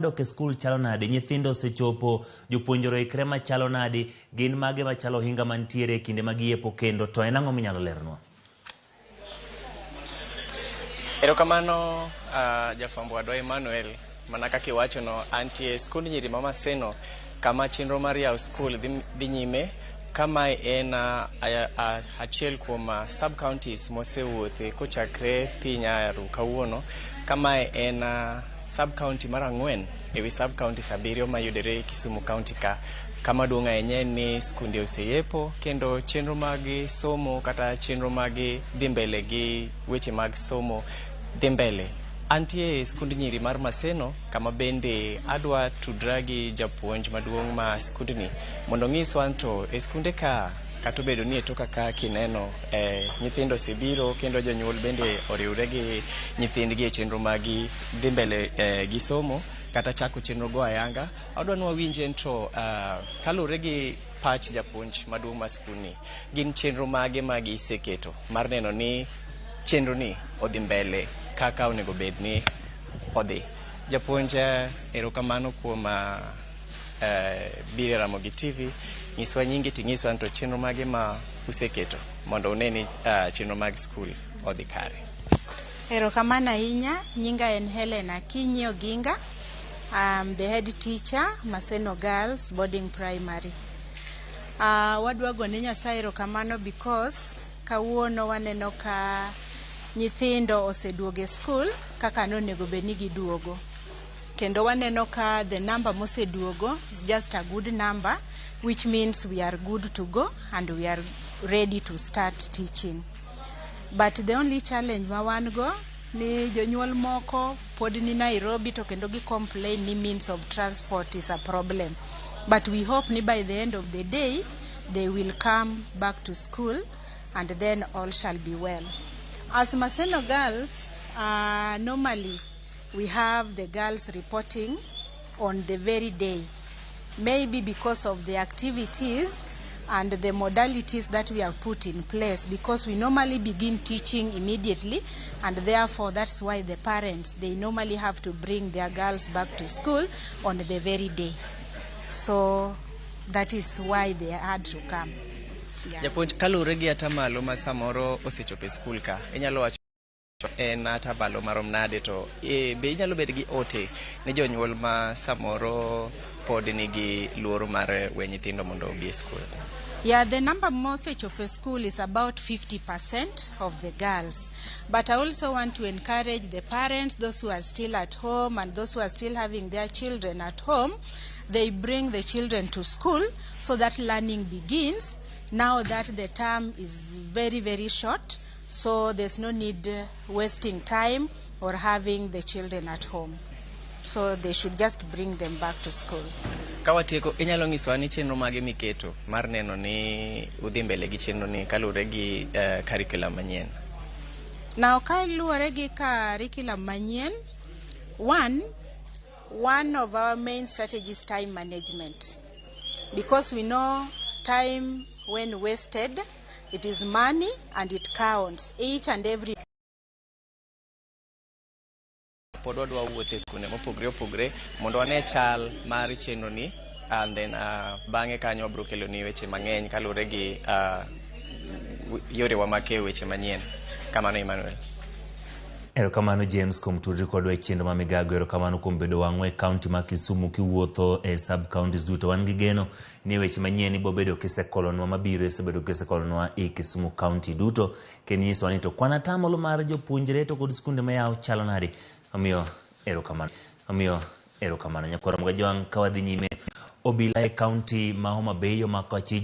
Dok e skul chalo nade, nyithindo sechopo, jopuonjore krema chalo nade, gin mage machalo hinga mantiere kinde mag Yepo kendo to en ang'o minyalo lernwa? Erokamano jafwambo wadwa Emmanuel, mana kaka iwacho no, antie skund nyiri ma Maseno kama chenro mar yawo skul dhi nyime. Kama en achiel kuom sub counties mosewuothe kochakre piny Aru kawuono. Kama en sub county mar 4 ewi sub counties 7 mayudore Kisumu county ka. Kama duong' ahinya ni skunde oseyepo kendo chenro mag somo kata chenro mag dhi mbele gi weche mag somo dhi mbele. Antie skund nyiri mar Maseno kama bende adwa tudra gi japuonj maduong' ma skundni mondo ng'iswa to e skunde ka kata bedo ni etoka ka kineno nyithindo osebiro kendo jonyuol bende oriwre gi nyithindgi e chenro mag dhi mbele gi somo kata chako chenro go ayanga. Adwa nwa winje to kalure gi pach japuonj maduong' ma skundni gin chenro mage mag iseketo mar neno ni chenro ni odhi mbele kaka onego bed ni odhi. Japuonj, erokamano kuom biro Ramogi TV. Nyiswa nyingi ting'iswa to chenro mage ma useketo mondo une ni chenro mag skul odhi kare. Erokamano ahinya. Nyinga en Helena Kinyi Oginga. I'm the head teacher, Maseno Girls Boarding Primary. Wadwa gone Nyasaye erokamano because kawuono waneno ka nyithindo oseduogo e skul kaka nonego bed ni giduogo. Kendo waneno ka the number moseduogo is just a good number, which means we are good to go and we are ready to start teaching. But the only challenge ma wan go ni jonyuol moko pod ni Nairobi to kendo gi complain ni means of transport is a problem. But we hope ni by the end of the day they will come back to school and then all shall be well. As Maseno girls, normally we have the girls reporting on the very day. Maybe because of the activities and the modalities that we have put in place, because we normally begin teaching immediately, and therefore that's why the parents, they normally have to bring their girls back to school on the very day. So that is why they had to come. Japuonj, kalure gi atamalo ma samoro osechope skul ka, inyalo wacho en atamalo marom nade to be inyalo bed gi ote ne jonyuol ma samoro pod nigi luoro mar we nyithindo mondo obi e skul? Yeah, the number mosechope school is about 50% of the girls. But I also want to encourage the parents, those who are still at home and those who are still having their children at home, they bring the children to school so that learning begins. Now that the term is very, very short, so there's no need wasting time or having the children at home. So they should just bring them back to school. Kawatieko, inyalo ng'iswa ni chenro mage miketo mar neno ni udhi mbele gi chenro ni kalure gi curriculum manyien? Now, kalure gi curriculum manyien, one of our main strategies is time management. Because we know time when wasted, it is money and it counts. Each and every pod wadwa wuothe skunde mopogre opogre mondo wane chal mar chenro ni, and then bang'e kanyo wabro kelo ni weche mang'eny kalure gi yore wa make weche manyien. Kamano Emmanuel. Erokamano James kuom tudri kodwa e chenro ma migago. Erokamano kuom bedo wang'we kaunti ma Kisumu kiwuotho e sub counties duto. Wan gi geno ni weche manyien ibo bedo kisekolonwa mabiro isebedo kisekolonwa e Kisumu county duto. Kenyiswa ni to kwan atamalo mar jopuonjre to kod skunde mayaw chalo nade. Omiyo erokamano. Nyakoro mga jwang' kawadhi nyime obila e kaunti ma Homa Bay omako achij